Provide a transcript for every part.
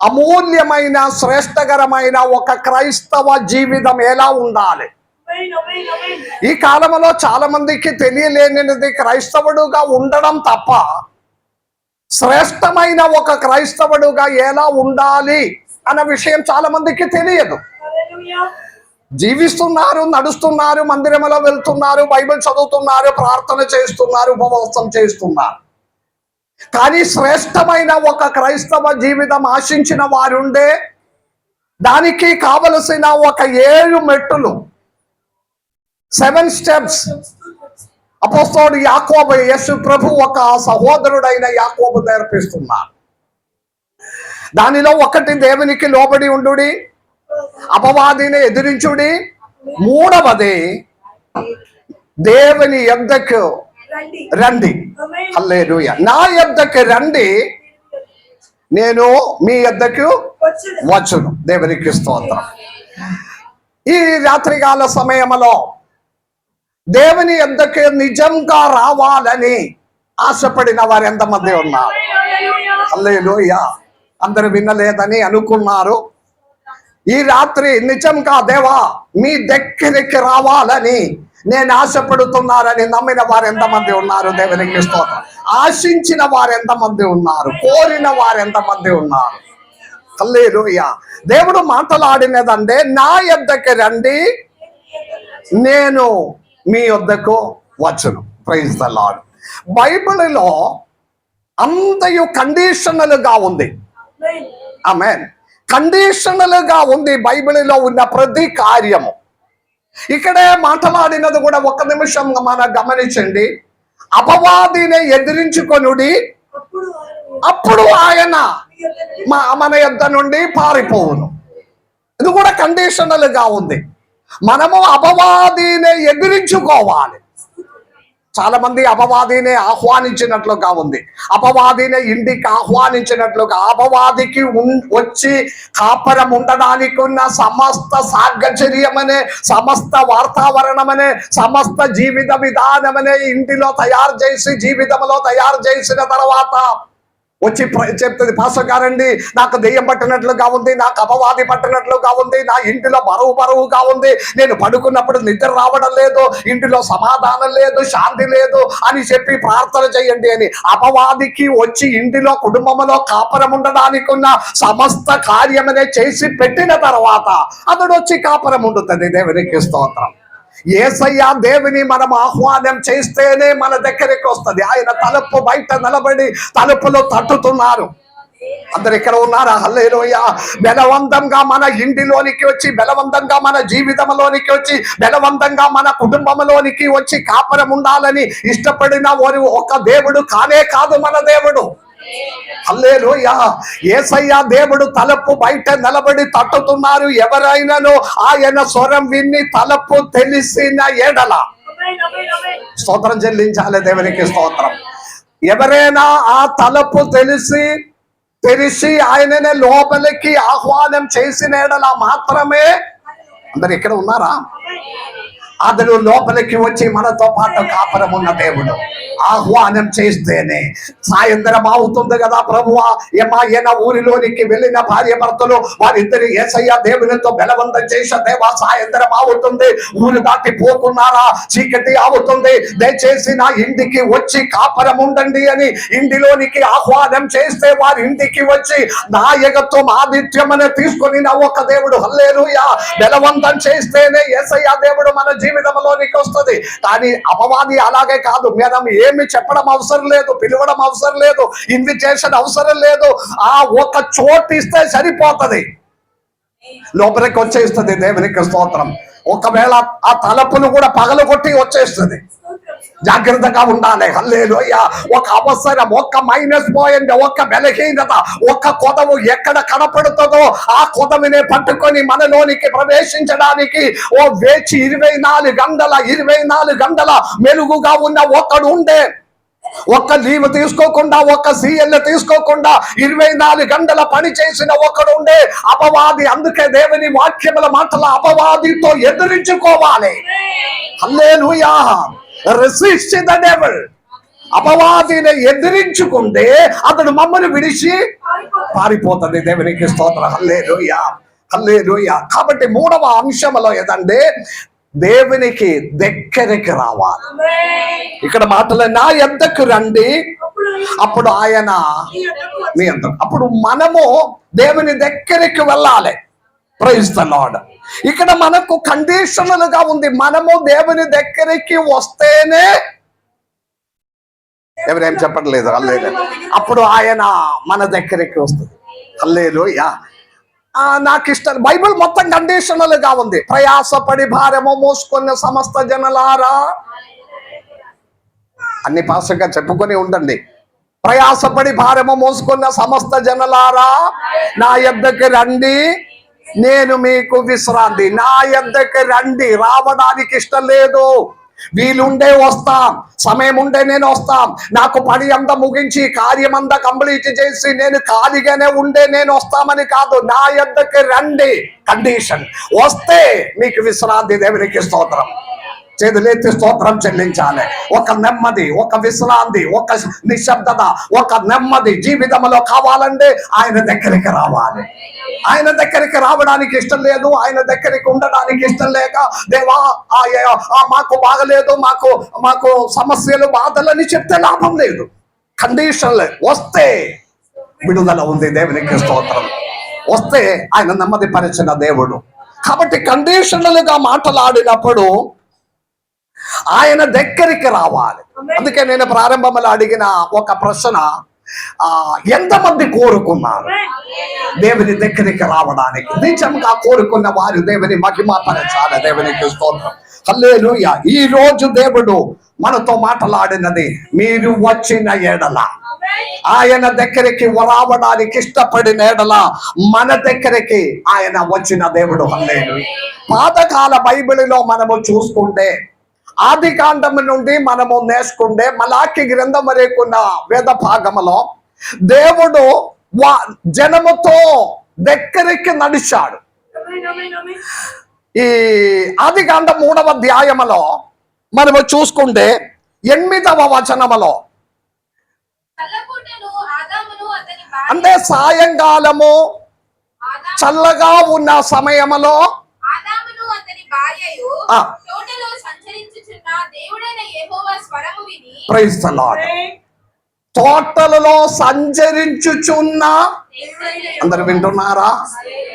అమూల్యమైన శ్రేష్టకరమైన ఒక క్రైస్తవ జీవితం ఎలా ఉండాలి? ఈ కాలంలో చాలా మందికి తెలియలేనిది క్రైస్తవుడుగా ఉండడం తప్ప శ్రేష్టమైన ఒక క్రైస్తవుడుగా ఎలా ఉండాలి అన్న విషయం చాలా మందికి తెలియదు. జీవిస్తున్నారు, నడుస్తున్నారు, మందిరంలో వెళ్తున్నారు, బైబిల్ చదువుతున్నారు, ప్రార్థన చేస్తున్నారు, ఉపవాసం చేస్తున్నారు. కానీ శ్రేష్టమైన ఒక క్రైస్తవ జీవితం ఆశించిన వారుండే దానికి కావలసిన ఒక 7 మెట్టులు, 7 స్టెప్స్ అపోస్తలుడు యాకోబు, యేసు ప్రభు ఒక సహోదరుడైన యాకోబు నేర్పిస్తున్నారు. దానిలో ఒకటి దేవునికి లోబడి ఉండుడి, అపవాదిని ఎదిరించుడి. 3వది దేవుని యొద్దకు రండి. హల్లెలూయా. నా యొద్దకు రండి, నేను మీ యొద్దకు వచ్చును. దేవునికి స్తోత్రం. ఈ రాత్రికాల సమయంలో దేవుని యొద్దకు నిజంగా రావాలని ఆశపడిన వారు ఎంతమంది ఉన్నారు? హల్లెలూయా. అందరు వినలేదని అనుకున్నారు. ఈ రాత్రి నిజంగా దేవా మీ దగ్గరికి రావాలని నేను ఆశపడుతున్నారని నమ్మిన వారు ఎంతమంది ఉన్నారు? దేవునికి స్తోత్రం. ఆశించిన వారు ఎంతమంది ఉన్నారు? కోరిన వారు ఎంతమంది ఉన్నారు? హల్లెలూయా. దేవుడు మాట్లాడినదంటే నా యొద్దకు రండి, నేను మీ యొద్దకు వచ్చును. Praise the lord. బైబిల్లో అంతయు కండిషనల్ గా ఉంది. ఆమేన్. కండిషనల్ గా ఉంది బైబిల్లో ఉన్న ప్రతి కార్యము. ఇక్కడే మాట్లాడినది కూడా ఒక నిమిషం మన గమనించండి. అపవాదిని ఎదిరించుకొనుడి, అప్పుడు ఆయన మన యొద్ద నుండి పారిపోవును. ఇది కూడా కండిషనల్ గా ఉంది. మనము అపవాదిని ఎదిరించుకోవాలి. చాలా మంది అపవాదిని ఆహ్వానించినట్లుగా ఉంది, అపవాదిని ఇంటికి ఆహ్వానించినట్లుగా, అపవాదికి వచ్చి కాపరం ఉండడానికి ఉన్న సమస్త సాహచర్యమనే, సమస్త వాతావరణమనే, సమస్త జీవిత విధానమనే ఇంటిలో తయారు చేసి, జీవితంలో తయారు చేసిన తర్వాత వచ్చి చెప్తుంది, పాస్టర్ గారండి నాకు దెయ్యం పట్టినట్లుగా ఉంది, నాకు అపవాది పట్టినట్లుగా ఉంది, నా ఇంటిలో బరువుగా ఉంది, నేను పడుకున్నప్పుడు నిద్ర రావడం లేదు, ఇంటిలో సమాధానం లేదు, శాంతి లేదు అని చెప్పి ప్రార్థన చేయండి అని. అపవాదికి వచ్చి ఇంటిలో కుటుంబంలో కాపరం ఉండడానికి ఉన్న సమస్త కార్యమనే చేసి పెట్టిన తర్వాత అతడు వచ్చి కాపరం ఉండుతుంది. దేవునికి స్తోత్రం. యేసయ్య దేవుని మనం ఆహ్వానం చేస్తేనే మన దగ్గరికి వస్తుంది. ఆయన తలుపు బయట నిలబడి తలుపులో తట్టుతున్నారు. అందరు ఇక్కడ ఉన్నారా? హల్లెలూయా. బలవంతంగా మన ఇంటిలోనికి వచ్చి, బలవంతంగా మన జీవితంలోనికి వచ్చి, బలవంతంగా మన కుటుంబంలోనికి వచ్చి కాపురం ఉండాలని ఇష్టపడిన వారు ఒక దేవుడు కానే కాదు మన దేవుడు. హల్లెలూయా. యేసయ్య దేవుడు తలుపు బయట నిలబడి తట్టుతున్నారు. ఎవరైనాను ఆయన స్వరం విని తలుపు తెలిసిన ఎడల స్తోత్రం చెల్లించాలి. దేవునికి స్తోత్రం. ఎవరైనా ఆ తలుపు తెలిసి ఆయననే లోపలికి ఆహ్వానం చేసిన ఎడల మాత్రమే, అందరు ఇక్కడ ఉన్నారా? అతడు లోపలికి వచ్చి మనతో పాటు కాపురం ఉన్న దేవుడు. ఆహ్వానం చేస్తేనే. సాయంత్రం అవుతుంది కదా, ప్రభువా ఏమాయన ఊరిలోనికి వెళ్ళిన భార్య భర్తలు వారిద్దరు యేసయ్య దేవునితో బలవంతం చేసే దేవా సాయంత్రం అవుతుంది, ఊరు దాటి పోతున్నారా, చీకటి అవుతుంది, దయచేసి నా ఇంటికి వచ్చి కాపురం ఉండండి అని ఇంటిలోనికి ఆహ్వానం చేస్తే వారి ఇంటికి వచ్చి నాయకత్వం ఆతిథ్యం అని తీసుకొని నా ఒక దేవుడు. హల్లెలూయా. బలవంతం చేస్తేనే యేసయ్య దేవుడు మన జీవితంలోనికి వస్తుంది. కానీ అపవాది అలాగే కాదు. మనం ఏమి చెప్పడం అవసరం లేదు, పిలవడం అవసరం లేదు, ఇన్విటేషన్ అవసరం లేదు. ఆ ఒక చోటు ఇస్తే సరిపోతుంది, లోపలికి వచ్చేస్తుంది. దేవునికి స్తోత్రం. ఒకవేళ ఆ తలుపును కూడా పగలగొట్టి వచ్చేస్తుంది. జాగ్రత్తగా ఉండాలి. హల్లెలూయా. ఒక అవసరం, ఒక మైనస్ పాయింట్, ఒక బలహీనత, ఒక కొదవు ఎక్కడ కనపడుతుందో ఆ కొదవినే పట్టుకొని మనలోనికి ప్రవేశించడానికి ఓ వేచి 24 గంటల మెలుగుగా ఉన్న ఒకడు ఉండే. ఒక్క లీవ్ తీసుకోకుండా, ఒక్క సీఎల్ తీసుకోకుండా 24 గంటల పని చేసిన ఒకడు ఉండే అపవాది. అందుకే దేవుని వాక్యముల మాటల అపవాదితో ఎదిరించుకోవాలి. హల్లెలూయా. Resist the devil. అపవాదిని ఎదిరించుకుంటే అతడు మమ్మల్ని విడిచి పారిపోతుంది. దేవునికి స్తోత్రం. హల్లెలూయా, హల్లెలూయా. కాబట్టి మూడవ అంశంలో ఏదంటే దేవునికి దగ్గరికి రావాలి. ఇక్కడ మాటలు నా యొద్దకు రండి అప్పుడు ఆయన మీ యొద్దకు. అప్పుడు మనము దేవుని దగ్గరికి వెళ్ళాలి. Praise the lord. ఇక్కడ మనకు కండిషనల్ గా ఉంది. మనము దేవుని దగ్గరికి వస్తేనే, ఎవరేం చెప్పట్లేదు హల్లెలూయా, అప్పుడు ఆయన మన దగ్గరికి వస్తుంది. హల్లెలూయా. నాకు ఇష్టం. బైబిల్ మొత్తం కండిషనల్ గా ఉంది. ప్రయాసపడి భారము మోసుకున్న సమస్త జనులారా, అన్ని పాసంగా చెప్పుకొని ఉండండి. ప్రయాసపడి భారము మోసుకున్న సమస్త జనులారా నా యొద్దకు రండి, నేను మీకు విశ్రాంతి. నా యొద్దకు రండి. రావడానికి ఇష్టం లేదు. వీలుండే వస్తాం, సమయం ఉండే నేను వస్తాం. నాకు పని అంతా ముగించి కార్యమంతా కంప్లీట్ చేసి నేను ఖాళీగానే ఉండే నేను వస్తామని కాదు. నా యొద్దకు రండి కండిషన్. వస్తే మీకు విశ్రాంతి. దేవునికి స్తోత్రం. చేతులెత్తి స్తోత్రం చెల్లించాలి. ఒక నెమ్మది, ఒక విశ్రాంతి, ఒక నిశ్శబ్దత, ఒక నెమ్మది జీవితంలో కావాలంటే ఆయన దగ్గరికి రావాలి. ఆయన దగ్గరికి రావడానికి ఇష్టం లేదు, ఆయన దగ్గరికి ఉండడానికి ఇష్టం లేక దేవా మాకు బాగలేదు, మాకు సమస్యలు బాధలని చెప్తే లాభం లేదు. కండిషన్ వస్తే విడుదల ఉంది. దేవునికి స్తోత్రం. వస్తే ఆయన నెమ్మది పరిచిన దేవుడు. కాబట్టి కండిషనల్ గా మాట్లాడినప్పుడు ఆయన దగ్గరికి రావాలి. అందుకే నేను ప్రారంభంలో అడిగిన ఒక ప్రశ్న, ఎంతమంది కోరుకున్నారు దేవుని దగ్గరికి రావడానికి? నిజంగా కోరుకున్న వారు దేవుని మహిమపరచాలి. దేవునికి స్తోత్రం. హల్లెలూయా. ఈ రోజు దేవుడు మనతో మాట్లాడినది, మీరు వచ్చిన ఎడల, ఆయన దగ్గరికి రావడానికి ఇష్టపడిన ఎడల మన దగ్గరికి ఆయన వచ్చిన దేవుడు. హల్లెలూయా. పాతకాల బైబిల్లో మనము చూసుకుంటే, ఆది కాండం నుండి మనము నేర్చుకుంటే మలాకి గ్రంథం వరకున్న వేద భాగములో దేవుడు జనముతో దగ్గరికి నడిచాడు. ఈ ఆది కాండం 3వ అధ్యాయములో మనము చూసుకుంటే 8వ వచనములో, అంటే సాయంకాలము చల్లగా ఉన్న సమయములో ప్రైజ్ ది లార్డ్, తోటలలో సంచరించుచున్న, అందరు వింటున్నారా?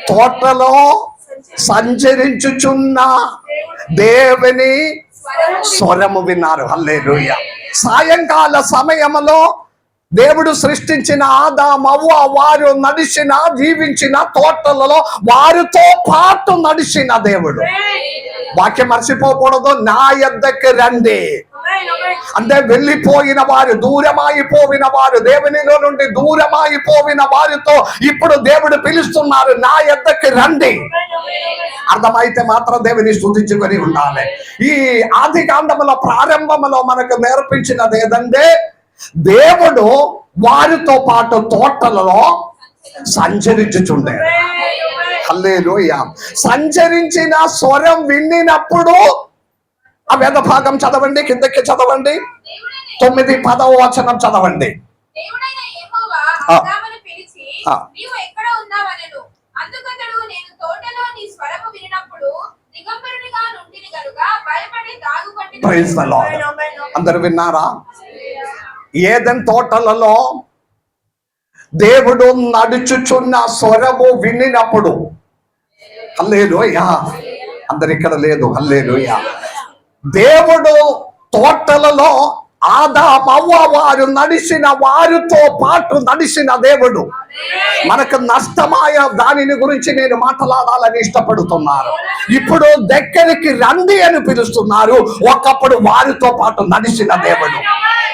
తోటలో సంచరించుచున్న దేవుని స్వరము విన్నారు. హల్లెలూయా. సాయంకాల సమయములో దేవుడు సృష్టించిన ఆదాము అవ్వ వారు నడిచిన, జీవించిన తోటలలో వారితో పాటు నడిచిన దేవుడు. వాక్యం మర్చిపోకూడదు. నా యొద్దకు రండి అంటే వెళ్ళిపోయిన వారు, దూరమైపోయిన వారు, దేవునిలో నుండి దూరమైపోయిన వారితో ఇప్పుడు దేవుడు పిలుస్తున్నారు, నా యొద్దకు రండి. అర్థమైతే మాత్రం దేవుని స్తుతించుకొని ఉండాలి. ఈ ఆది కాండముల ప్రారంభంలో మనకు నేర్పించినది ఏదంటే, దేవుడు వారితో పాటు తోటలలో సంచరించుచుండే. హల్లెలూయా. సంచరించిన స్వరం వినినప్పుడు, ఆ వేద భాగం చదవండి, కిందకి చదవండి, 9, 10వ వచనం చదవండి. Praise the lord. అందరు విన్నారా? ఏదెన్ తోటలలో దేవుడు నడుచుచున్న స్వరము వినినప్పుడు, హల్లెలూయా, అందరు ఇక్కడ లేదు, హల్లెలూయా, దేవుడు తోటలలో ఆదాము అవ్వ వారు నడిచిన వారితో పాటు నడిచిన దేవుడు. మనకు నష్టమాయ దానిని గురించి నేను మాట్లాడాలని ఇష్టపడుతున్నాను. ఇప్పుడు దగ్గరికి రండి అని పిలుస్తున్నారు. ఒకప్పుడు వారితో పాటు నడిచిన దేవుడు,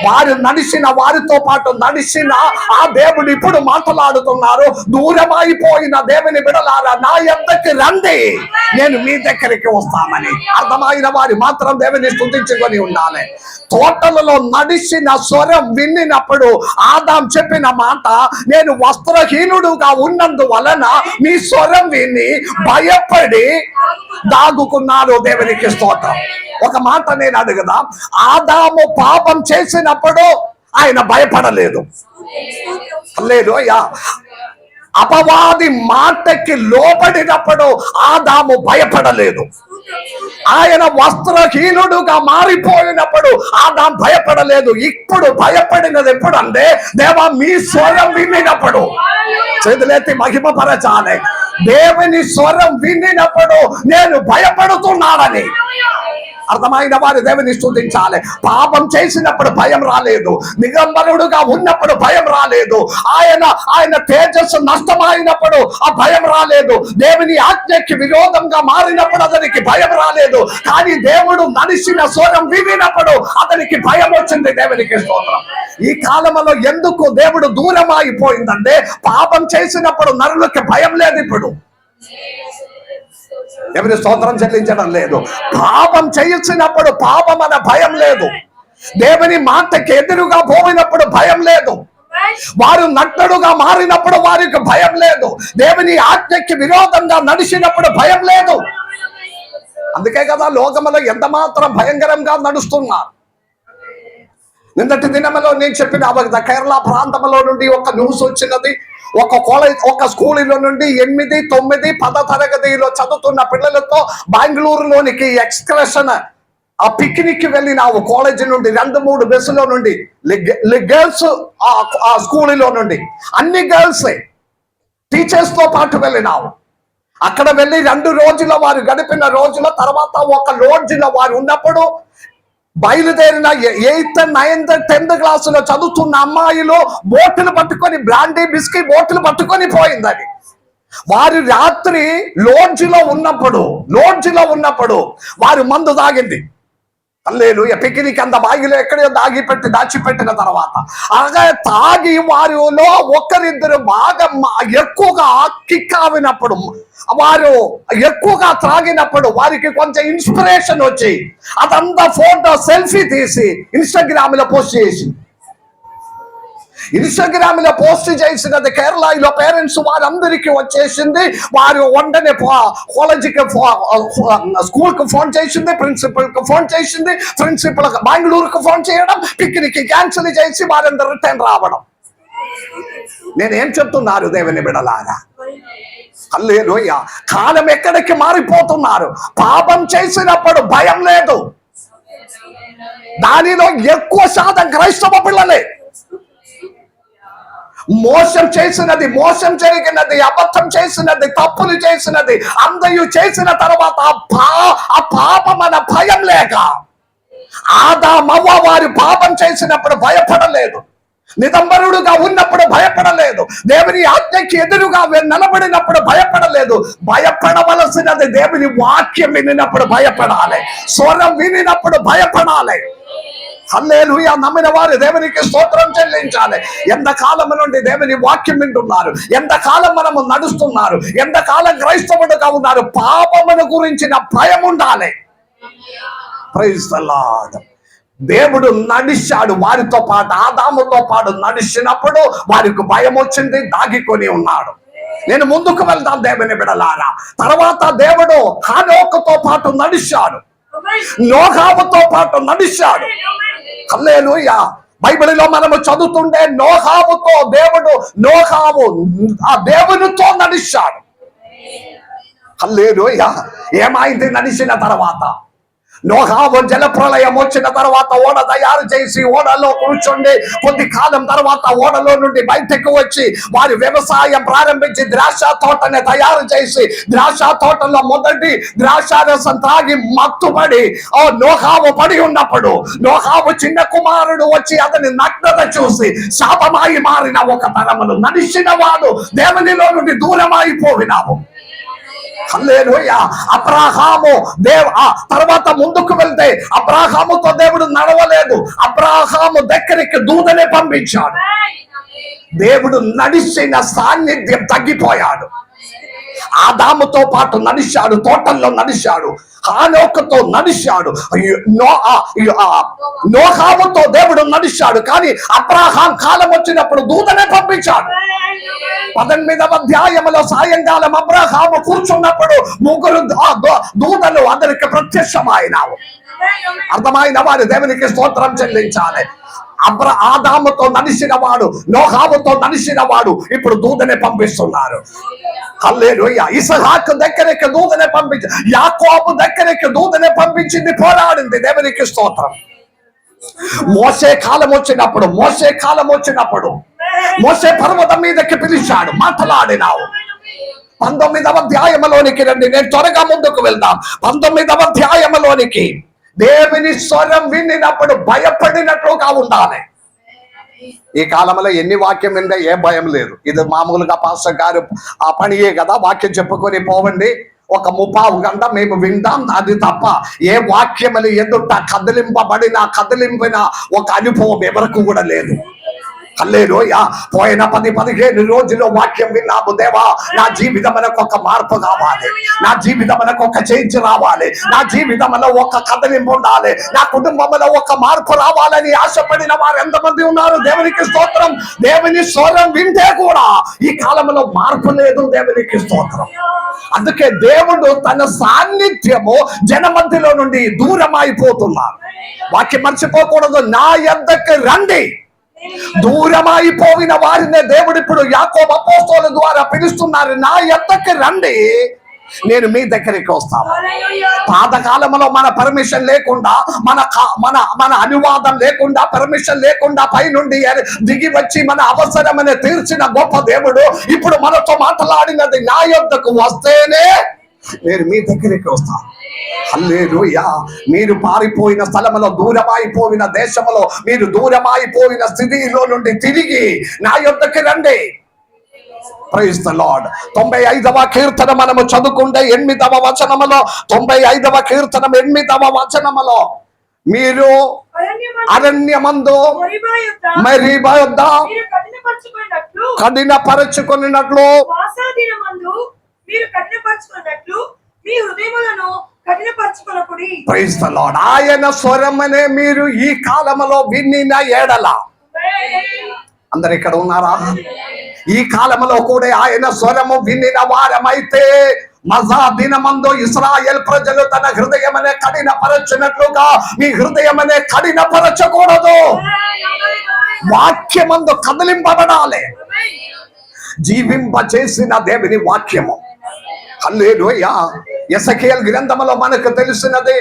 వారు నడిచిన వారితో పాటు నడిచిన ఆ దేవుడు ఇప్పుడు మాట్లాడుతున్నారు. దూరమైపోయిన దేవుని బిడలారా, నా యొద్దకు రండి, నేను మీ దగ్గరికి వస్తామని. అర్థమైన వారు మాత్రం దేవుని స్తుతించుకొని ఉండాలి. తోటలలో నడిచిన స్వరం వినినప్పుడు ఆదాం చెప్పిన మాట, నేను వస్త్రహీనుడుగా ఉన్నందువలన మీ స్వరం విని భయపడి దాగుకున్నాడు. దేవునికి స్తోత్రం. ఒక మాట నేను అడుగుదా, ఆదాము పాపం చేసినప్పుడు ఆయన భయపడలేదు. హల్లెలూయా. అపవాది మాటకి లోబడినప్పుడు ఆదాము భయపడలేదు. ఆయన వస్త్రహీనుడుగా మారిపోయినప్పుడు ఆదాం భయపడలేదు. ఇప్పుడు భయపడినది ఎప్పుడంటే దేవా మీ స్వరం వినినప్పుడు. చేతులెత్తి మహిమపరచాలి. దేవుని స్వరం వినినప్పుడు నేను భయపడుతున్నానని. అర్థమైన వారు దేవుని స్తుతించాలి. పాపం చేసినప్పుడు భయం రాలేదు, దిగంబరుడుగా ఉన్నప్పుడు భయం రాలేదు, ఆయన తేజస్సు నష్టమైనప్పుడు ఆ భయం రాలేదు, దేవుని ఆజ్ఞకి విరోధంగా మారినప్పుడు అతనికి భయం రాలేదు. కానీ దేవుడు మనిషిన స్వరం వినినప్పుడు అతనికి భయం వచ్చింది. దేవునికి స్తోత్రం. ఈ కాలంలో ఎందుకు దేవుడు దూరం అయిపోయిందంటే పాపం చేసినప్పుడు నరులకి భయం లేదు. ఇప్పుడు ఎవరి స్తోత్రం చెల్లించడం లేదు. పాపం చేసినప్పుడు పాపం అనే భయం లేదు. దేవుని మాటకి ఎదురుగా పోయినప్పుడు భయం లేదు. వారు నగ్నుడుగా మారినప్పుడు వారికి భయం లేదు. దేవుని ఆజ్ఞకి విరోధంగా నడిచినప్పుడు భయం లేదు. అందుకే కదా లోకములో ఎంత మాత్రం భయంకరంగా నడుస్తున్నారు. నిన్నటి దినములో నేను చెప్పిన కేరళ ప్రాంతంలో నుండి ఒక న్యూస్ వచ్చినది. ఒక కాలేజ్, ఒక స్కూల్లో నుండి 8, 9, 10 తరగతిలో చదువుతున్న పిల్లలతో బెంగళూరులోనికి ఎక్స్కర్షన్ ఆ పిక్నిక్ వెళ్ళినావు. కాలేజీ నుండి 2-3 బస్సులో నుండి గర్ల్స్ ఆ స్కూల్లో నుండి అన్ని గర్ల్సే టీచర్స్ తో పాటు వెళ్ళినావు. అక్కడ వెళ్ళి 2 రోజుల వారు గడిపిన రోజుల తర్వాత ఒక రోజులో వారు ఉన్నప్పుడు బయలుదేరిన 8th, 9th, 10th క్లాసులో చదువుతున్న అమ్మాయిలు బోట్లు పట్టుకొని, బ్రాండీ బిస్కీ బోట్లు పట్టుకొని పోయిందని. వారు రాత్రి లోడ్జిలో ఉన్నప్పుడు వారు మందు తాగింది. హల్లెలూయా. పిక్నిక్ అంత బాగిలో ఎక్కడో దాచిపెట్టిన తర్వాత అలాగే తాగి వారిలో ఒకరిద్దరు బాగా ఎక్కువగా కిక్ ఆవినప్పుడు, వారు ఎక్కువగా త్రాగినప్పుడు వారికి కొంచెం ఇన్స్పిరేషన్ వచ్చి అదంతా ఫోటో సెల్ఫీ తీసి ఇన్స్టాగ్రామ్ లో పోస్ట్ చేసినది కేరళలో పేరెంట్స్ వారందరికీ వచ్చేసింది. వారు వెంటనే కాలేజీకి స్కూల్ కు ఫోన్ చేసింది, ప్రిన్సిపల్ కు ఫోన్ చేసింది, ప్రిన్సిపల్ బెంగళూరుకు ఫోన్ చేయడం, పిక్నిక్ క్యాన్సిల్ చేసి వారందరూ రిటర్న్ రావడం. నేనేం చెప్తున్నారు దేవుని బిడ్డలారా? హల్లెలూయా. కాలం ఎక్కడికి మారిపోతున్నారు. పాపం చేసినప్పుడు భయం లేదు. దానిలో ఎక్కువ శాతం క్రైస్తవ పిల్లలే. మోసం చేసినది, మోసం జరిగినది, అబద్ధం చేసినది, తప్పులు చేసినది అందరూ చేసిన తర్వాత ఆ పాపం అన్న భయం లేక ఆదామవ్వ వారి పాపం చేసినప్పుడు భయపడలేదు, నిదంబరుడుగా ఉన్నప్పుడు భయపడలేదు, దేవుని ఆజ్ఞకి ఎదురుగా నిలబడినప్పుడు భయపడలేదు. భయపడవలసినది దేవుని వాక్యం వినినప్పుడు భయపడాలి, స్వరం వినినప్పుడు భయపడాలి. హల్లెలూయా. నమ్మిన వారు దేవునికి స్తోత్రం చెల్లించాలి. ఎంతకాలం నుండి దేవుని వాక్యం వింటున్నారు, ఎంతకాలం మనము నడుస్తున్నారు, ఎంతకాలం క్రైస్తవుడుగా ఉన్నారు. పాపమును గురించిన భయం ఉండాలి. Praise the lord. దేవుడు నడిచాడు వారితో పాటు, ఆదాముతో పాటు నడిచినప్పుడు వారికి భయం వచ్చింది, దాగికొని ఉన్నాడు. నేను ముందుకు వెళ్తాను దేవుని బిడలారా. తర్వాత దేవుడు హనోకుతో పాటు నడిచాడు, నోహాముతో పాటు నడిచాడు. హల్లెలూయా. బైబిల్లో మనము చదువుతుంటే నోహాము ఆ దేవునితో నడిచాడు. హల్లెలూయా. ఏమైంది నడిచిన తర్వాత? నోహాము జలప్రలయం వచ్చిన తర్వాత ఓడ తయారు చేసి ఓడలో కూర్చుండి కొద్ది కాలం తర్వాత ఓడలో నుండి బయటకు వచ్చి వారి వ్యవసాయం ప్రారంభించి ద్రాక్ష తోటని తయారు చేసి ద్రాక్ష తోటలో మొదటి ద్రాక్షారసం త్రాగి మత్తుపడి నోహాము పడి ఉన్నప్పుడు నోహాము చిన్న కుమారుడు వచ్చి అతని నగ్నత చూసి శాపమాయి మారిన ఒక తరములు నడిచిన వాడు దేవునిలో నుండి దూరం అయిపోయినావు. హల్లెలూయా. అబ్రాహాము తర్వాత ముందుకు వెళ్తే అబ్రాహాముతో దేవుడు నడవలేదు, అబ్రాహాము దగ్గరికి దూతనే పంపించాడు. దేవుడు నడిచిన సాన్నిధ్యం తగ్గిపోయాడు. ఆదాముతో పాటు నడిచాడు, తోటల్లో నడిచాడు, హానోకుతో నడిచాడు, నోహాముతో దేవుడు నడిచాడు. కానీ అబ్రాహాం కాలం వచ్చినప్పుడు దూతనే పంపించాడు. 18వ అధ్యాయంలో సాయంకాలం అబ్రాహాము కూర్చున్నప్పుడు 3 దూతలు అతనికి ప్రత్యక్షమైనావు. అర్థమైన వారు దేవునికి స్తోత్రం చెల్లించాలి. ఆదాముతో నడిచిన వాడు, నోహాముతో నడిచిన వాడు ఇప్పుడు దూతనే పంపిస్తున్నారు. హల్లెలూయా. ఇస్హాకు దగ్గరికి దూతనే పంపించి, యాకోబు దగ్గరికి దూతనే పంపించింది, పోరాడింది. దేవునికి స్తోత్రం. మోసే కాలం వచ్చినప్పుడు మోసే పర్వతం మీదకి పిలిచాడు, మాట్లాడినావు. 19వ అధ్యాయంలోనికి రండి, నేను త్వరగా ముందుకు వెళ్దాం. 19వ అధ్యాయంలోనికి. దేవుని స్వరం వినినప్పుడు భయపడినట్లుగా ఉండాలి. ఈ కాలంలో ఎన్ని వాక్యం వింటే ఏ భయం లేదు. ఇది మామూలుగా పాస్టర్ గారు ఆ పనియే కదా, వాక్యం చెప్పుకొని పోవండి, ఒక 30 గంట మేము వింటాం, అది తప్ప ఏ వాక్యములు ఎదుట కదిలింపిన ఒక అనుభవం ఎవరికి కూడా లేదు. హల్లెలూయా. పోయిన 10-15 రోజులు వాక్యం విన్నాము. దేవా, నా జీవితంలో ఒక మార్పు కావాలి, నా జీవితంలో ఒక చేంజ్ రావాలి, నా జీవితంలో ఒక కదలింపు ఉండాలి, నా కుటుంబంలో ఒక మార్పు రావాలని ఆశపడిన వారు ఎంతమంది ఉన్నారు? దేవునికి స్తోత్రం. దేవుని స్వరం వింటే కూడా ఈ కాలంలో మార్పు లేదు. దేవునికి స్తోత్రం. అందుకే దేవుడు తన సాన్నిధ్యము జన మధ్యలో నుండి దూరం అయిపోతున్నారు. వాక్యం మర్చిపోకూడదు. నా యొద్దకు రండి. దూరమైపోయిన వారినే దేవుడు ఇప్పుడు యాకోబు అపోస్తలుల ద్వారా పిలుస్తున్నారు. నా యొద్దకు రండి, నేను మీ దగ్గరికి వస్తాను. పాతకాలంలో మన పర్మిషన్ లేకుండా, మన అనువాదం లేకుండా, పర్మిషన్ లేకుండా పైనుండి దిగి వచ్చి మన అవసరమని తీర్చిన గొప్ప దేవుడు ఇప్పుడు మనతో మాట్లాడినది, నా యొద్దకు వస్తేనే నేను మీ దగ్గరికి వస్తాను. హల్లెలూయా. మీరు పారిపోయిన స్థలములో, దూరమైపోయిన దేశములో, మీరు దూరమైపోయిన స్థితిలో నుండి తిరిగి నా యొద్దకు రండి. Praise the lord. 95వ కీర్తన మనము చదువుకుంటే 8వ వచనములో, 95వ కీర్తనం 8వ వచనములో, మీరు అరణ్యమందు మెరీబా యొద్ద కఠినపరచుకొనినట్లు ప్రైజ్ ది లార్డ్. ఆయన స్వరమనే మీరు ఈ కాలములో వినిన ఎడల, అందరు ఇక్కడ ఉన్నారా? ఈ కాలంలో కూడా ఆయన స్వరము వినిన వారమైతే, మజా దినమందు ఇశ్రాయేల్ ప్రజలు తన హృదయమనే కఠినపరచినట్లుగా మీ హృదయమనే కఠినపరచకూడదు. వాక్యమందు కదిలింపబడాలి. జీవింప చేసిన దేవుని వాక్యము. హల్లెలూయా. ఎసెకేలు గ్రంథములో మనకు తెలిసినది,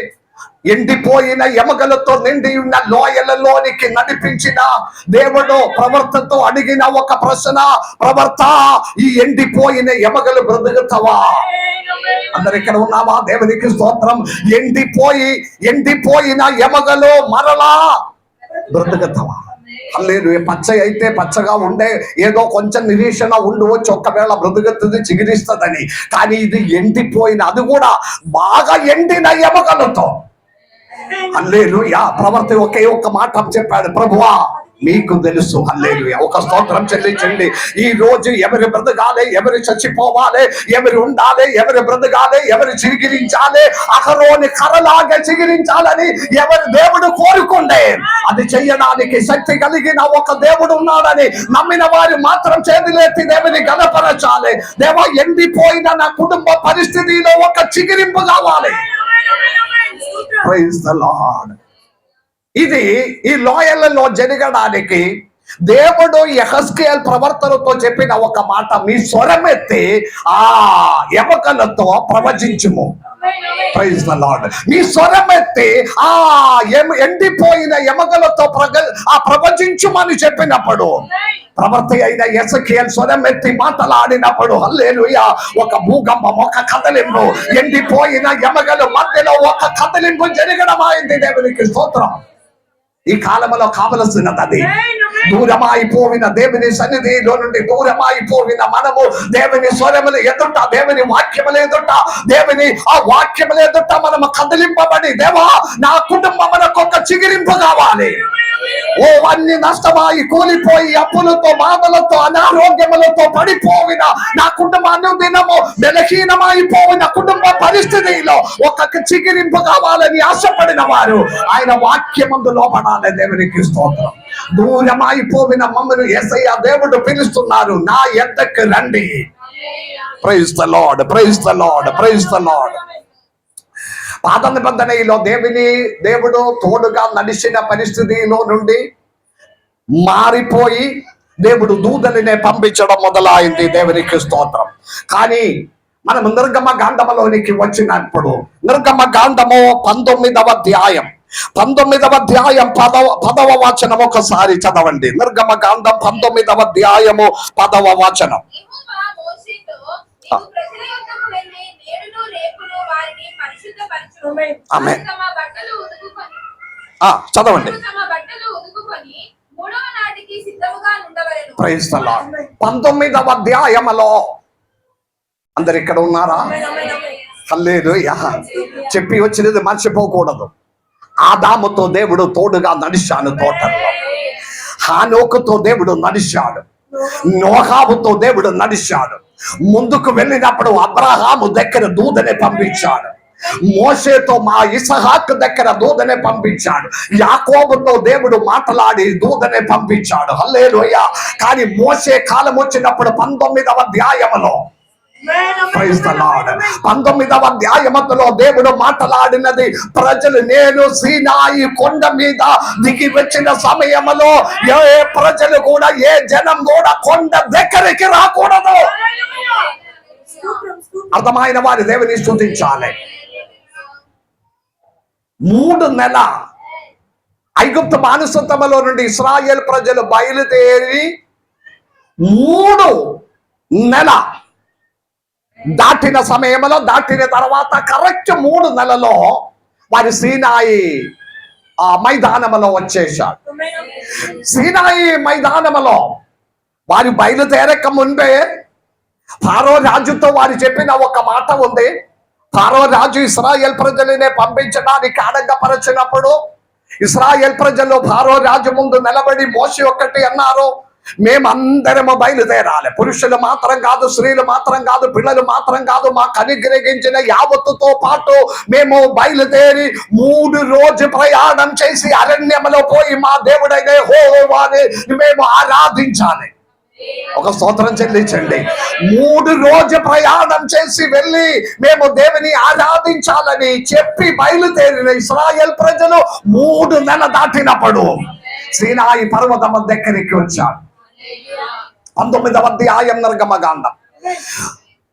ఎండిపోయిన ఎముకలతో నిండి ఉన్న లోయలలోనికి నడిపించిన దేవుడు ప్రవర్తతో అడిగిన ఒక ప్రశ్న, ప్రవర్త, ఈ ఎండిపోయిన ఎముకలు బ్రతుకుతావా? అందరు ఇక్కడ ఉన్నావా? దేవునికి స్తోత్రం. ఎండిపోయిన ఎముకలు మరలా బ్రతుకుతావా? హల్లెలూయా. పచ్చ అయితే పచ్చగా ఉండే ఏదో కొంచెం నిరీక్షణ ఉండవచ్చు, ఒకవేళ బ్రతుకుతుంది, చిగురిస్తుందని. కానీ ఇది ఎండిపోయిన, అది కూడా బాగా ఎండిన ఎముకలతో. హల్లెలూయా. ప్రవర్తి ఒకే ఒక్క మాట చెప్పాడు, ప్రభువా మీకు తెలుసు. హల్లెలూయా. ఒక స్తోత్రం చెల్లించండి. ఈ రోజు ఎవరు బ్రతకాలి, ఎవరు చచ్చిపోవాలి, ఎవరు ఉండాలి, ఎవరు బ్రతకాలి, ఎవరు చిగిరించాలి, అహరోని కర్రలాగా చిగిరించాలని ఎవరు దేవుడు కోరుకుండే, అది చెయ్యడానికి శక్తి కలిగిన ఒక దేవుడు ఉన్నాడని నమ్మిన వారు మాత్రం చేతులెత్తి దేవుని గణపరచాలి. దేవా, ఎండిపోయిన నా కుటుంబ పరిస్థితిలో ఒక చిగిరింపు కావాలి. Praise the lord. ఇది ఈ లోయలలో జరగడానికి దేవుడు యెహెజ్కేలు ప్రవర్తనతో చెప్పిన ఒక మాట, మీ స్వరమెత్తి ఆ ఎముకలతో ప్రవచించుము. Praise the lord. మీ స్వరమెత్తి ఆ ఎండిపోయిన ఎముకలతో ప్రవచించుమని చెప్పినప్పుడు, ప్రవర్తి అయిన యెహెజ్కేలు స్వరమెత్తి మాట్లాడినప్పుడు, హల్లెలూయా, ఒక భూకంపం, ఒక కదలింపు, ఎండిపోయిన ఎముకల మధ్యలో ఒక కదలింపు జరగడం అయింది. దేవునికి స్తోత్రం. ఈ కాలంలో కావలసినది అది. దూరమైపోయిన దేవుని సన్నిధిలో నుండి దూరమైపోయిన మనము దేవుని స్వరములు ఎదుట, దేవుని వాక్యములు ఎదుట, దేవుని ఆ వాక్యములు ఎదుట మనము కదిలింపబడి, దేవా నా కుటుంబమునకు ఒక చిగిరింపు కావాలి. ఓ అన్ని నష్టമായി కూలిపోయి అప్పులతో, బాధలతో, అనారోగ్యములతో పడిపోయిన నా కుటుంబాన్ని దినము బలహీనమైపోయిన కుటుంబ పరిస్థితిలో ఒక చిగిరింపు కావాలని ఆశపడిన వారు ఆయన వాక్యమందు లోపడాలి. దేవునికి స్తోత్రం. దూరమైపోయిన మమ్మల్ని యేసయ్య దేవుడు పిలుస్తున్నారు, నా యొద్దకు రండి. Praise the lord. Praise the lord. Praise the lord. పాత నిబంధనలో దేవుడు తోడుగా నడిచిన పరిస్థితిలో నుండి మారిపోయి దేవుడు దూతలనే పంపించడం మొదలైంది. దేవునికి స్తోత్రం. కానీ మనం నిర్గమ కాండములోనికి వచ్చినప్పుడు, నిర్గమ కాండము 19వ అధ్యాయం 10వ వచనం ఒకసారి చదవండి. నిర్గమ కాండం 19వ అధ్యాయము 10వ వచనం. చదవండి. Praise the lord. 19వ అధ్యాయములో అందరు ఇక్కడ ఉన్నారా? హల్లెలూయా. చెప్పి వచ్చినది మర్చిపోకూడదు. ఆదాముతో దేవుడు తోడుగా నడిచాను తోటల్లో, హానోకుతో దేవుడు నడిచాడు, నోహాబుతో దేవుడు నడిచాడు. ముందుకు వెళ్ళినప్పుడు అబ్రహాము దగ్గర దూతని పంపించాడు, మోషేతో మా ఇసహాకు దగ్గర దూతనే పంపించాడు, యాకోబుతో దేవుడు మాట్లాడి దూతనే పంపించాడు. హల్లెలూయా. కానీ మోషే కాలం వచ్చినప్పుడు 19వ అధ్యాయములో, ప్రైజ్ ది లార్డ్, 19వ అధ్యాయములో దేవుడు మాట్లాడినది ప్రజలు, నేను సీనాయి కొండ మీద దిగి వచ్చిన సమయంలో ఏ ప్రజలు కూడా, ఏ జనం కూడా కొండ దగ్గరికి రాకూడదు. అర్థమైన వారి దేవుని స్తుతించాలి. 3 నెలల ఐగుప్తు బానిసత్వములో నుండి ఇశ్రాయేల్ ప్రజలు బయలుదేరి 3 నెల దాటిన సమయంలో, దాటిన తర్వాత కరెక్ట్ 3 నెలలో వారి సీనాయి మైదానములో వచ్చేశారు. సీనాయి మైదానములో వారి బయలుదేరక ముందే ఫారో రాజుతో వారు చెప్పిన ఒక మాట ఉంది. ఫారో రాజు ఇశ్రాయేల్ ప్రజలనే పంపించడానికి ఆటంకపరచినప్పుడు ఇశ్రాయేల్ ప్రజలు ఫారో రాజు ముందు నిలబడి మోషే ఒక్కటి అన్నారు, మేమందరము బయలుదేరాలి. పురుషులు మాత్రం కాదు, స్త్రీలు మాత్రం కాదు, పిల్లలు మాత్రం కాదు, మాకు అనుగ్రహించిన యావత్తుతో పాటు మేము బయలుదేరి 3 రోజు ప్రయాణం చేసి అరణ్యములో పోయి మా దేవుడైన యెహోవాని మేము ఆరాధించాలి. ఒక స్తోత్రం చెల్లించండి. 3 రోజు ప్రయాణం చేసి వెళ్ళి మేము దేవుని ఆరాధించాలని చెప్పి బయలుదేరిన ఇశ్రాయేల్ ప్రజలు 3 నెలలు దాటినప్పుడు సీనాయి పర్వతం దగ్గరికి వచ్చారు. 19వ అధ్యాయం నిర్గమకాండం.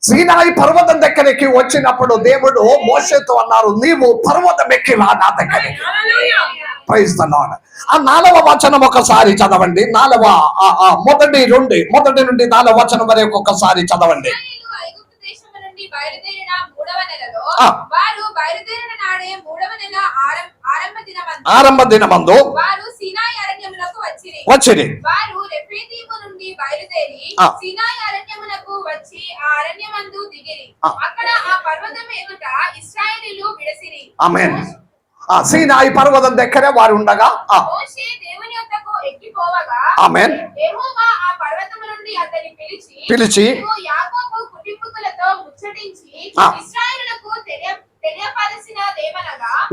సీనాయి పర్వతం దగ్గరికి వచ్చినప్పుడు దేవుడు మోషేతో అన్నారు, నీవు పర్వతం ఎక్కి రా నా దగ్గరికి. Praise the lord. ఆ 4వ వచనం ఒకసారి చదవండి. మొదటి నుండి 4వ వచనం వరకు ఒకసారి చదవండి. ఆరంభ దినమందు వచ్చిరి. ఆమేన్. సీనాయి పర్వతం దగ్గర వారు ఉండగా ఆమేన్ పిలిచి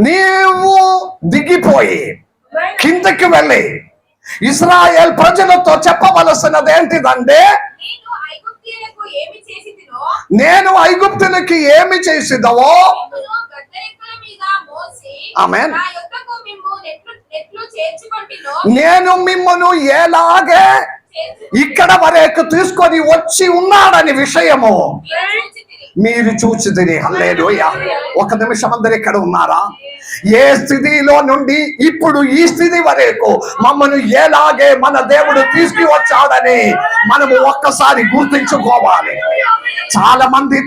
నీవు దిగిపోయి కిందకి వెళ్ళి ఇశ్రాయేల్ ప్రజలతో చెప్పవలసినది ఏంటిదంటే, నేను ఐగుప్తులకి ఏమి చేసిదవో ఆమేన్ నేను మిమ్మును ఎలాగే ఇక్కడ వరకు తీసుకొని వచ్చి ఉన్నాడని విషయము మీరు చూచితిరి. హల్లెలూయా. ఒక నిమిషం అందరు ఇక్కడ ఉన్నారా? ఏ స్థితిలో నుండి ఇప్పుడు ఈ స్థితి వరకు మమ్మల్ని ఎలాగే మన దేవుడు తీసుకువచ్చాడని మనము ఒక్కసారి గుర్తించుకోవాలి. చాలా మంది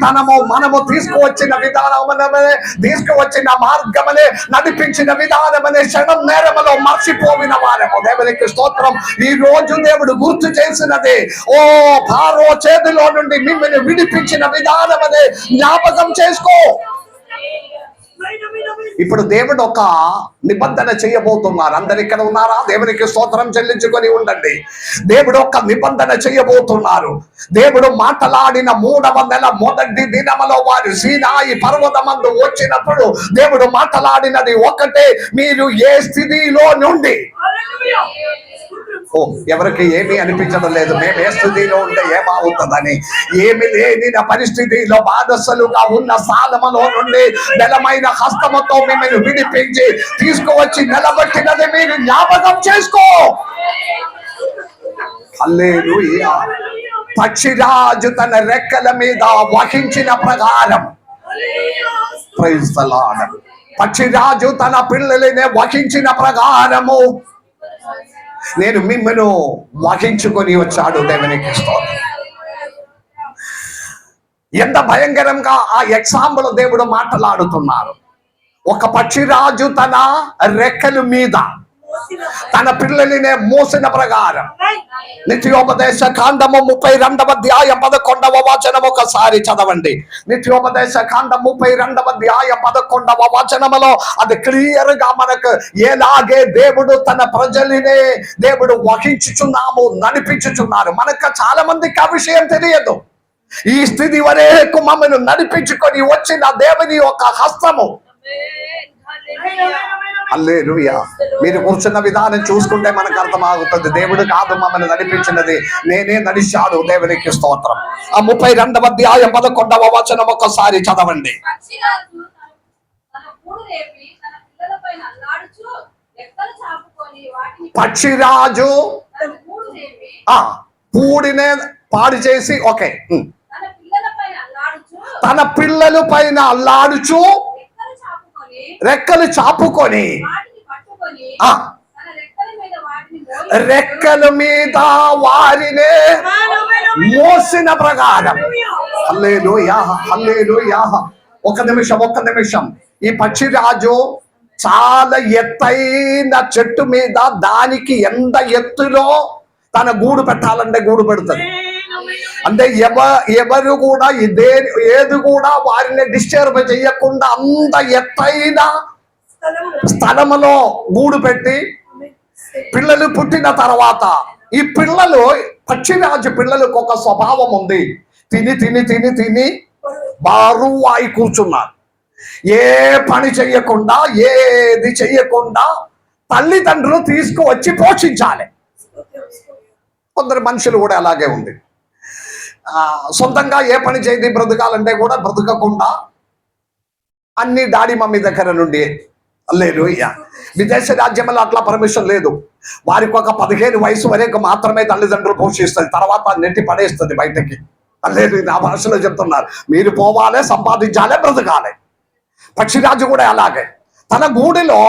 మనము తీసుకువచ్చిన విధానమనే, తీసుకువచ్చిన మార్గమనే, నడిపించిన విధానమనే క్షణం నేరములో మర్చిపోయిన వారము. దేవునికి స్తోత్రం. ఈ రోజు దేవుడు గుర్తు చేసినది, ఓ ఫారో చేతిలో నుండి మిమ్మల్ని విడిపించిన విధానమనే జ్ఞాపకం చేసుకో. ఇప్పుడు దేవుడు ఒక నిబంధన చేయబోతున్నారు. అందరు ఇక్కడ ఉన్నారా? దేవునికి స్తోత్రం చెల్లించుకొని ఉండండి. దేవుడు ఒక నిబంధన చేయబోతున్నారు. దేవుడు మాట్లాడిన 3వ నెల మొదటి దినములో వారు సీనాయి పర్వతమందు వచ్చినప్పుడు దేవుడు మాట్లాడినది ఒకటే, మీరు ఏ స్థితిలో నుండి, ఎవరికి ఏమీ అనిపించడం లేదు, మేము ఏ స్థితిలో ఉంటే ఏమవుతుందని. ఏమి లేని పరిస్థితిలో బాధస్సులుగా ఉన్న స్థానములో నుండి బలమైన హస్తముతో మిమ్మల్ని విడిపించి తీసుకువచ్చి నిలబెట్టినది మీరు జ్ఞాపకం చేసుకో. హల్లెలూయా. పక్షిరాజు తన రెక్కల మీద వహించిన ప్రకారం, ప్రైజ్ ది లార్డ్, పక్షిరాజు తన పిల్లలని వహించిన ప్రకారము నేను మిమ్మను వహించుకొని వచ్చాడు. దేవునికి స్తోత్రం. ఎంత భయంకరంగా ఆ ఎగ్జాంపుల్ దేవుడు మాట్లాడుతున్నారు. ఒక పక్షిరాజు తన రెక్కల మీద తన పిల్లలనే మోసిన ప్రకారం. నిత్యోపదేశ కాండము 32వ అధ్యాయం 11వ వచనం ఒకసారి చదవండి. నిత్యోపదేశ కాండం 32వ అధ్యాయం 11వ వచనములో అది క్లియర్ గా మనకు ఎలాగే దేవుడు తన ప్రజలనే దేవుడు వహించుచున్నాము, నడిపించుచున్నారు. మనకు చాలా మందికి ఆ విషయం తెలియదు. ఈ స్థితి వరకు మమ్మల్ని నడిపించుకొని వచ్చిన దేవుని యొక్క హస్తము. హల్లెలూయా. మీరు కూర్చున్న విధానం చూసుకుంటే మనకు అర్థమవుతుంది, దేవుడు కాదు మమ్మల్ని నడిపించినది, నేనే నడిచాడు. దేవునికి స్తోత్రం. ఆ 32వ అధ్యాయం 11వ వచనం ఒకసారి చదవండి. పక్షిరాజు పూడినే పాడు చేసి తన పిల్లల పైన అల్లాడుచు రెక్కలు చాపుకొని రెక్కల మీద వారినే మోసిన ప్రకారం. హల్లెలూయా, హల్లెలూయా. ఒక్క నిమిషం. ఈ పక్షిరాజు చాలా ఎత్తైన చెట్టు మీద దానికి ఎంత ఎత్తులో తన గూడు పెట్టాలంటే గూడు పెడుతుంది. అంటే ఎవరు కూడా ఏది కూడా వారిని డిస్టర్బ్ చేయకుండా అంత ఎత్తైన స్థలములో గూడు పెట్టి పిల్లలు పుట్టిన తర్వాత ఈ పిల్లలు, పక్షిరాజు పిల్లలకు ఒక స్వభావం ఉంది. తిని బరువాయి కూర్చున్నారు. ఏ పని చెయ్యకుండా, ఏది చెయ్యకుండా తల్లిదండ్రులు తీసుకువచ్చి పోషించాలి. కొందరు మనుషులు కూడా అలాగే ఉంది. సొంతంగా ఏ పని చేయది బ్రతకాలంటే కూడా బ్రతకకుండా అన్ని డాడీ మమ్మీ దగ్గర నుండి. హల్లెలూయా. విదేశ రాజ్యంలో అట్లా పర్మిషన్ లేదు. వారికి ఒక 15 వయసు వరకు మాత్రమే తల్లిదండ్రులు పోషిస్తుంది, తర్వాత నెట్టి పడేస్తుంది బయటకి. హల్లెలూయా. నా భాషలో చెప్తున్నారు, మీరు పోవాలి, సంపాదించాలి, బ్రతకాలి. పక్షిరాజు కూడా అలాగే తన గూడిలో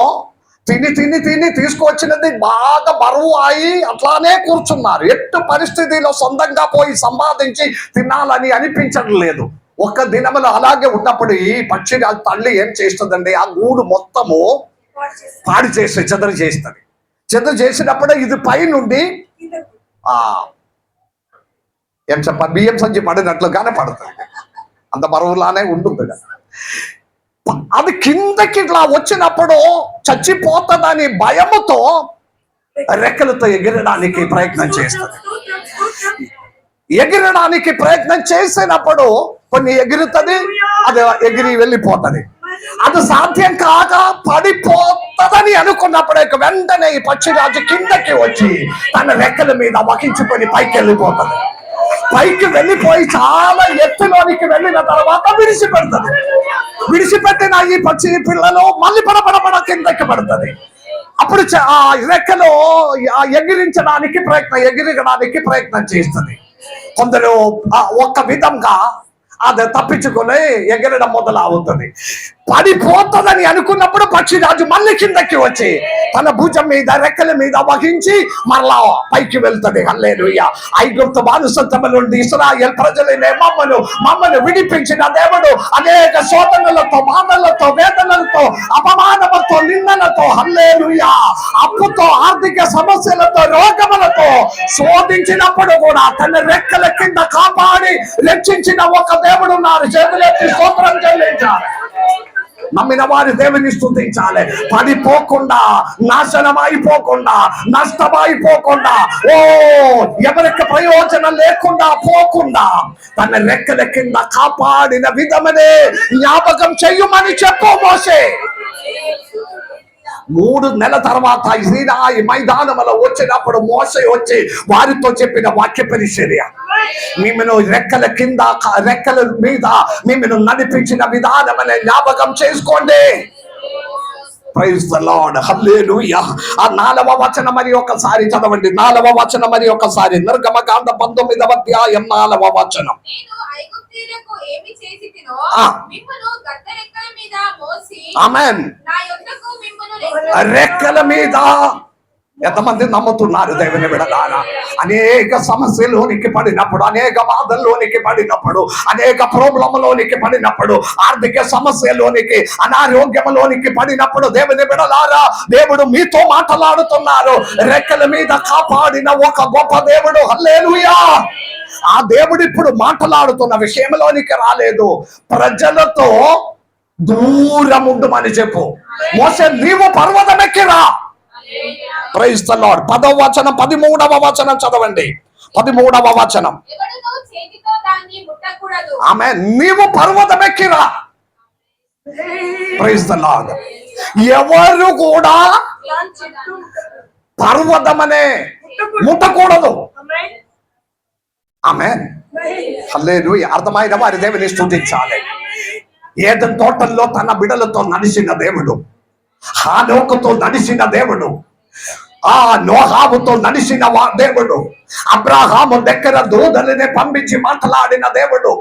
తిని తీసుకువచ్చినది బాగా బరువు అయి అట్లానే కూర్చున్నారు. ఎట్టు పరిస్థితిలో సొంతంగా పోయి సంపాదించి తినాలని అనిపించడం లేదు. ఒక్క దినములో అలాగే ఉన్నప్పుడు ఈ పక్షిరాజు తల్లి ఏం చేస్తుందండి, ఆ గూడు మొత్తము పాడు చేసి చెదరు చేస్తుంది. చెదరు చేసినప్పుడు ఇది పై నుండి ఏం చెప్ప బియ్యం సంచి పడినట్లుగానే పడుతుంది. అంత బరువులానే ఉంటుంది కదా. అది కిందకి ఇట్లా వచ్చినప్పుడు చచ్చిపోతుందని భయముతో రెక్కలతో ఎగిరడానికి ప్రయత్నం చేస్తుంది. ఎగిరడానికి ప్రయత్నం చేసినప్పుడు కొన్ని ఎగురుతుంది, అది ఎగిరి వెళ్ళిపోతుంది. అది సాధ్యం కాక పడిపోతుందని అనుకున్నప్పుడు వెంటనే ఈ పక్షిరాజు కిందకి వచ్చి తన రెక్కల మీద వహించుకొని పైకి వెళ్ళిపోతుంది. పైకి వెళ్ళిపోయి చాలా ఎత్తులోనికి వెళ్ళిన తర్వాత విడిచిపెడుతుంది. విడిచిపెట్టిన ఈ పక్షి పిల్లలు మళ్ళీ పడపడపడ కిందకి పడుతుంది. అప్పుడు ఆ రెక్కలో ఎగిరడానికి ప్రయత్నం చేస్తుంది. కొందరు ఒక్క విధంగా అది తప్పించుకొని ఎగరడం మొదలవుతుంది. పడిపోతుందని అనుకున్నప్పుడు పక్షిరాజు మళ్ళీ కిందకి వచ్చి తన భుజం మీద రెక్కల మీద వహించి మరలా పైకి వెళ్తుంది. హల్లెలూయా. ఐగుప్తు బానిసత్వం నుండి ఇశ్రాయేల్ ప్రజలనే మమ్మల్ని విడిపించిన దేవుడు అనేక శోధనలతో, బాధలతో, వేదనలతో, అపమానములతో, నిందలతో, హల్లెలూయా, అప్పుతో, ఆర్థిక సమస్యలతో, రోగములతో శోధించినప్పుడు కూడా తన రెక్కల కింద కాపాడి రక్షించిన ఒక దేవుడు ఉన్నారు. చేతులెత్తి స్తోత్రం చెల్లించాలి. నమ్మిన వారి దేవుని స్తుతించాలి. పడిపోకుండా, నాశనమైపోకుండా, నష్టమైపోకుండా, ఎవరికి ప్రయోజనం లేకుండా పోకుండా తన రెక్కల కింద కాపాడిన విధమనే జ్ఞాపకం చెయ్యమని చెప్పు మోషే. 3 నెలల తర్వాత సీనాయి మైదానములో వచ్చినప్పుడు మోషే వచ్చి వారితో చెప్పిన వాక్య పరిచర్య, మిమ్మల్ని రెక్కల మీద మిమ్మల్ని నడిపించిన విధానమనే జ్ఞాపకం చేసుకోండి. Praise the lord. హల్లెలూయా. ఆ 4వ వచనం మరి ఒకసారి చదవండి. 4వ వచనం మరి ఒకసారి. నిర్గమకాండ 19వ అధ్యాయం 4వ వచనం. ఆమేన్. రెక్కల మీద ఎంతమంది నమ్ముతున్నారు దేవుని బిడ్డలారా? అనేక సమస్యలోనికి పడినప్పుడు, అనేక బాధల్లోనికి పడినప్పుడు, అనేక ప్రాబ్లంలోనికి పడినప్పుడు, ఆర్థిక సమస్యలోనికి, అనారోగ్యంలోనికి పడినప్పుడు దేవుని బిడ్డలారా, దేవుడు మీతో మాట్లాడుతున్నారు. రెక్కల మీద కాపాడిన ఒక గొప్ప దేవుడు. హల్లెలూయా. ఆ దేవుడు ఇప్పుడు మాట్లాడుతున్న విషయంలోనికి రాలేదు. ప్రజలతో దూరముండమని చెప్పు. మోసే నీవు పర్వతం ఎక్కిరా. Praise the lord. 10వ వచనం 13వ వచనం చదవండి. 13వ వచనం. ఆమె నీవు పర్వతం ఎక్కిరా. Praise the lord. ఎవరు కూడా పర్వతమనే ముట్టకూడదు. ఆమేన్. హల్లెలూయా. అర్థమైన వారి దేవుని స్తుతించాలి. ఏదెన్ తోటల్లో తన బిడలతో నడిచిన దేవుడు, హానోకుతో నడిచిన దేవుడు, ఆ నోహాబుతో నడిచిన దేవుడు, అబ్రహాము దగ్గర దూతలని పంపించి మాట్లాడిన దేవుడు,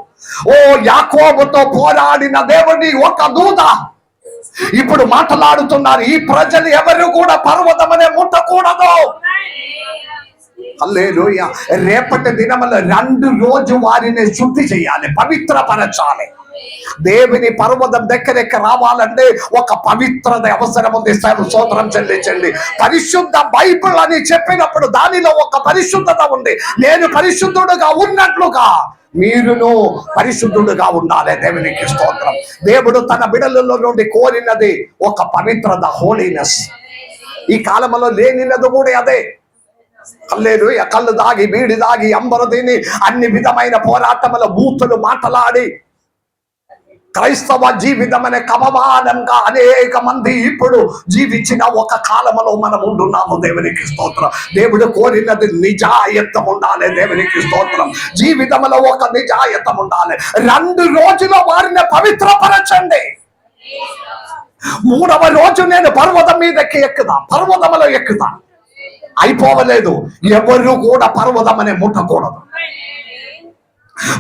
ఓ యాకోబుతో పోరాడిన దేవుడి ఒక దూత ఇప్పుడు మాట్లాడుతున్నారు. ఈ ప్రజలు ఎవరు కూడా పర్వతమనే ముట్టకూడదు. హల్లెలూయా. రేపటి దినములో 2 రోజు వారిని శుద్ధి చేయాలి, పవిత్రపరచాలి. దేవుని పర్వతం దగ్గరికి రావాలంటే ఒక పవిత్రత అవసరం ఉంది. స్తోత్రం చెల్లించండి. పరిశుద్ధ బైబిల్ అని చెప్పినప్పుడు దానిలో ఒక పరిశుద్ధత ఉంది. నేను పరిశుద్ధుడుగా ఉన్నట్లుగా మీరును పరిశుద్ధుడుగా ఉండాలి. దేవునికి స్తోత్రం. దేవుడు తన బిడలలో నుండి కోరినది ఒక పవిత్రత, హోలీనెస్. ఈ కాలంలో లేనినది కూడా అదే. హల్లెలూయా. కళ్ళు దాగి, బీడి దాగి, అంబరు తిని, అన్ని విధమైన పోరాటముల బూతులు మాట్లాడి క్రైస్తవ జీవితం అనే కమమానంగా అనేక మంది ఇప్పుడు జీవించిన ఒక కాలంలో మనం ఉంటున్నాము. దేవునికి స్తోత్రం. దేవుడు కోరినది నిజాయత్వం ఉండాలి. దేవునికి స్తోత్రం. జీవితంలో ఒక నిజాయత్వం ఉండాలి. 2 రోజుల వారిని పవిత్రపరచండి. 3వ రోజు నేను పర్వతం మీదకి ఎక్కుదా, పర్వతములో ఎక్కుదా. అయిపోవలేదు. ఎవరు కూడా పర్వతం అనే ముట్టకూడదు.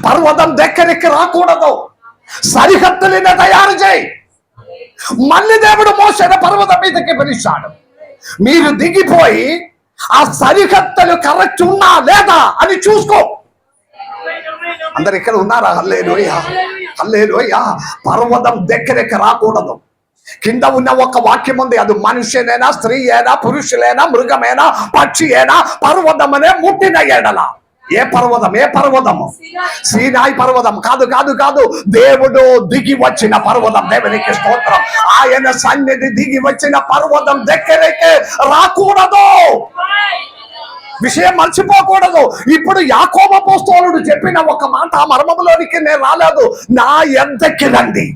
పర్వతం దగ్గరికి రాకూడదు. సరిహద్దులను తయారు చేయి. మళ్ళీ దేవుడు మోసేని పర్వతం మీదకి పిలిచాడు. మీరు దిగిపోయి ఆ సరిహద్దులు కరెక్ట్ ఉన్నా లేదా అని చూసుకో. అందరు ఇక్కడ ఉన్నారా? హల్లెలూయా. హల్లెలూయా. పర్వతం దగ్గరికి రాకూడదు. కింద ఉన్న ఒక వాక్యం ఉంది. అది మనుష్యునైనా, స్త్రీ అయినా, పురుషులైనా, మృగమైనా, పక్షి అయినా పర్వతమనే ముట్టిన ఎడల. ఏ పర్వతం? ఏ పర్వతము? సీనాయి పర్వతం కాదు, కాదు, కాదు. దేవుడు దిగి వచ్చిన పర్వతం. దేవునికి స్తోత్రం. ఆయన సన్నిధి దిగి వచ్చిన పర్వతం దగ్గరికి రాకూడదు. విషయం మర్చిపోకూడదు. ఇప్పుడు యాకోబు అపోస్తలుడు చెప్పిన ఒక మాట ఆ మర్మములోనికి నేను రాలేదు. నా యొద్దకి రండి.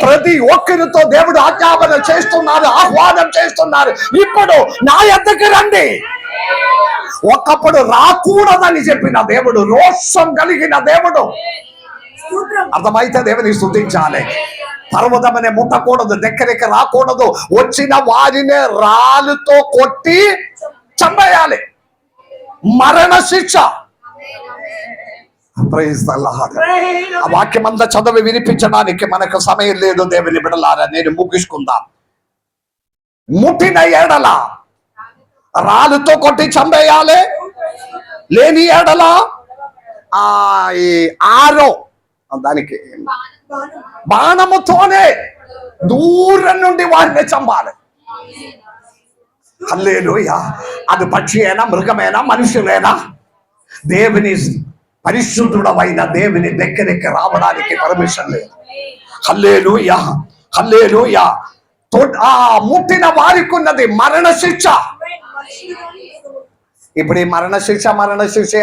ప్రతి ఒక్కరితో దేవుడు ఆజ్ఞాపన చేస్తున్నారు, ఆహ్వానం చేస్తున్నారు. ఇప్పుడు నా యొద్దకి రండి. ఒకప్పుడు రాకూడదని చెప్పిన దేవుడు, రోషం కలిగిన దేవుడు. అర్థమైతే దేవుని స్తుతించాలి. పర్వతమనే ముట్టకూడదు, దగ్గరికి రాకూడదు. వచ్చిన వారిని రాళ్ళతో కొట్టి చంపేయాలి. మరణ శిక్ష. ఆ వాక్యం అంతా చదివి వినిపించడానికి మనకు సమయం లేదు. దేవుని బిడ్డలారా, నేను ముగించుకుందాం. ముట్టిన ఎడల రాళ్ళతో కొట్టి చంపేయాలి. లేని ఎడల ఆరో దానికి బాణముతోనే దూరం నుండి వారిని చంపాలి. హల్లెలూయా. అది పక్షి అయినా, మృగమైనా, మనుషులైనా, దేవుని పరిశుద్ధుడమైన దేవుని దగ్గరికి రావడానికి పర్మిషన్ లేదు. హల్లెలూయా. హల్లెలూయా. ఆ ముట్టిన వారికి ఉన్నది మరణ శిక్ష. ఇప్పుడు ఈ మరణ శిక్ష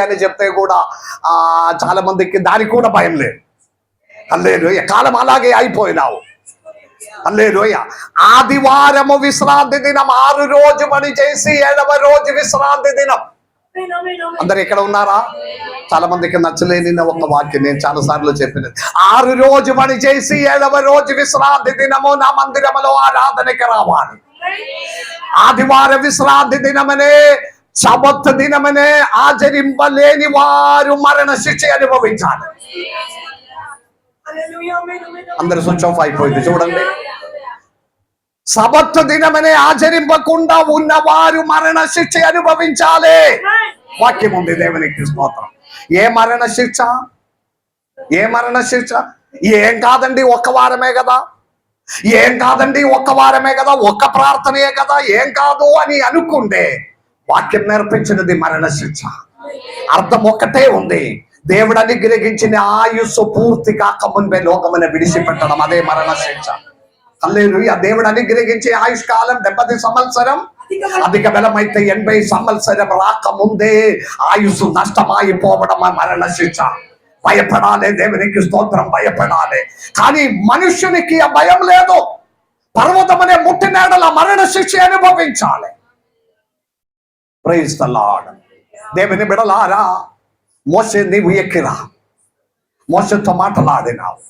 అని చెప్తే కూడా చాలా మందికి దానికి కూడా భయం లేదు. హల్లెలూయా. కాలం అలాగే అయిపోయినావు. హల్లెలూయా. ఆదివారము విశ్రాంతి దినం, 6 రోజు పని చేసి 7వ రోజు విశ్రాంతి దినం. అందరు ఇక్కడ ఉన్నారా? చాలా మందికి నచ్చలేని ఒక వాక్యం నేను చాలా సార్లు చెప్పినది. 6 రోజు పని చేసి 7వ రోజు విశ్రాంతి దినము నా మందిరములో ఆరాధనకి రావాలి. ఆదివార విశ్రాంతి దినమనే, సబత్ దినమనే ఆచరింపలేని వారు మరణ శిక్ష అనుభవించాలి. అందరు స్విచ్ ఆఫ్ అయిపోయింది చూడండి. సబత్ దినమనే ఆచరింపకుండా ఉన్నవారు మరణ శిక్ష అనుభవించాలి. వాక్యం ఉంది. దేవునికి స్తోత్రం. ఏ మరణ శిక్ష? ఏ మరణ శిక్ష? ఏం కాదండి, ఒక్క వారమే కదా, ఏం కాదండి, ఒక్క వారమే కదా, ఒక్క ప్రార్థనయే కదా, ఏం కాదు అని అనుకుంటే వాక్యం నేర్పించినది మరణ శిక్ష. అర్థం ఒక్కటే ఉంది. దేవుడు అనుగ్రహించిన ఆయుస్సు పూర్తి కాక మున్పే లోకమును విడిచిపెట్టడం, అదే మరణ శిక్ష. హల్లెలూయా. దేవుడు అనుగ్రహించే ఆయుష్కాలం 70 సంవత్సరం, అధిక బలమైతే 80 సంవత్సరం రాకముందే ఆయుస్సు నష్టమైపోవడం మరణ శిక్ష. భయపడాలి. దేవునికి స్తోత్రం. భయపడాలి. కానీ మనుష్యునికి ఆ భయం లేదు. పర్వతమనే ముట్టినేడల మరణ శిక్ష అనుభవించాలి. Praise the lord. దేవుని బిడలారా, మోషే నీవు ఎక్కిరా, మోషేతో మాట్లాడినావు.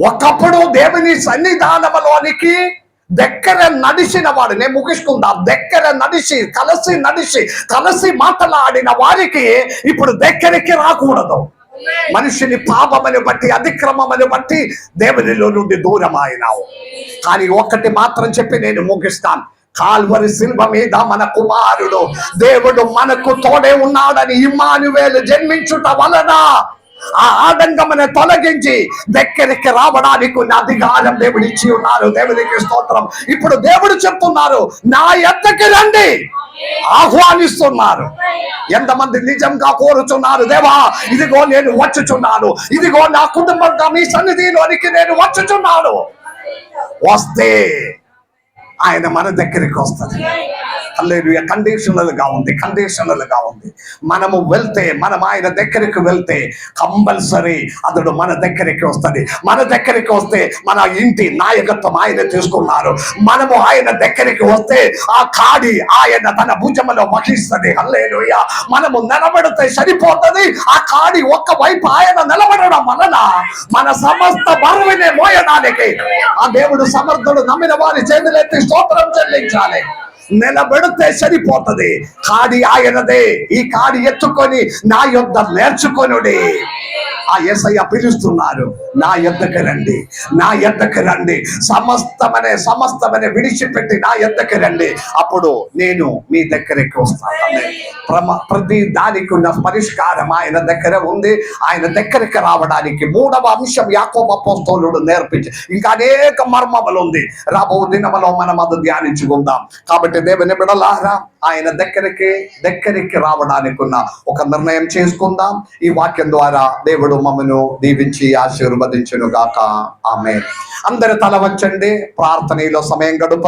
ఒకప్పుడు దేవుని సన్నిధానములోనికి దగ్గర నడిచిన వాడు, నేను ముగిసుకుందా, దగ్గర నడిచి కలిసి మాట్లాడిన వారికి ఇప్పుడు దగ్గరికి రాకూడదు. మనిషిని పాపమని బట్టి, అతిక్రమమని బట్టి దేవునిలో నుండి దూరం అయినావు. కానీ ఒక్కటి మాత్రం చెప్పి నేను ముగిస్తాను. కాల్వరి శిల్వ మీద మన కుమారుడు దేవుడు మనకు తోడే ఉన్నాడని ఇమ్మానువేలు జన్మించుట వలన ఆ ఆటంకమును తొలగించి దగ్గరికి రావడానికి ఉన్న అధికారం దేవుడు ఇచ్చి ఉన్నారు. దేవునికి స్తోత్రం. ఇప్పుడు దేవుడు చెప్తున్నారు, నా యొద్దకి రండి, ఆహ్వానిస్తున్నారు. ఎంతమంది నిజంగా కోరుచున్నారు, దేవా ఇదిగో నేను వచ్చుచున్నాను, ఇదిగో నా కుటుంబంగా మీ సన్నిధిలోనికి నేను వచ్చుచున్నాను. వస్తే ఆయన మన దగ్గరికి వస్తుంది. హల్లెలూయా. కండిషనల్ గా ఉంది. మనము వెళ్తే, మనం ఆయన దగ్గరికి వెళ్తే కంపల్సరీ అతడు మన దగ్గరికి వస్తుంది. మన దగ్గరికి వస్తే మన ఇంటి నాయకత్వం ఆయన తీసుకున్నారు. మనము ఆయన దగ్గరికి వస్తే ఆ కాడి ఆయన తన భుజములో వహిస్తుంది. హల్లెలూయా. మనము నిలబడితే సరిపోతుంది. ఆ కాడి ఒక్క వైపు ఆయన నిలబడడం వలన మన సమస్త బరువునే మోయడానికి ఆ దేవుడు సమర్థుడు. నమ్మిన వారి చేతులెత్తి స్తోత్రం చెల్లించాలి. నిలబెడితే సరిపోతుంది. కాడి ఆయనదే. ఈ కాడి ఎత్తుకొని నా యొద్ద నేర్చుకొనుడి. ఆ యేసయ్య పిలుస్తున్నారు, నా యొద్దకు రండి, నా యొద్దకు రండి, సమస్తమనే విడిచిపెట్టి నా యొద్దకు రండి, అప్పుడు నేను మీ దగ్గరికి వస్తాను. ప్రతి దానికి ఉన్న పరిష్కారం ఆయన దగ్గర ఉంది. ఆయన దగ్గరికి రావడానికి 3వ అంశం యాకోబు అపోస్తలుడు నేర్పించి ఇంకా అనేక మర్మములు ఉంది. రాబో దినములో మనం అది ధ్యానించుకుందాం. కాబట్టి దేవుని బిడ్డలారా, ఆయన దగ్గరికి రావడానికి ఉన్న ఒక నిర్ణయం చేసుకుందాం. ఈ వాక్యం ద్వారా దేవుడు మమ్మను దీవించి ఆశీర్వదించును గాక. ఆమేన్. అందరి తల వంచండి, ప్రార్థనలో సమయం గడుపు.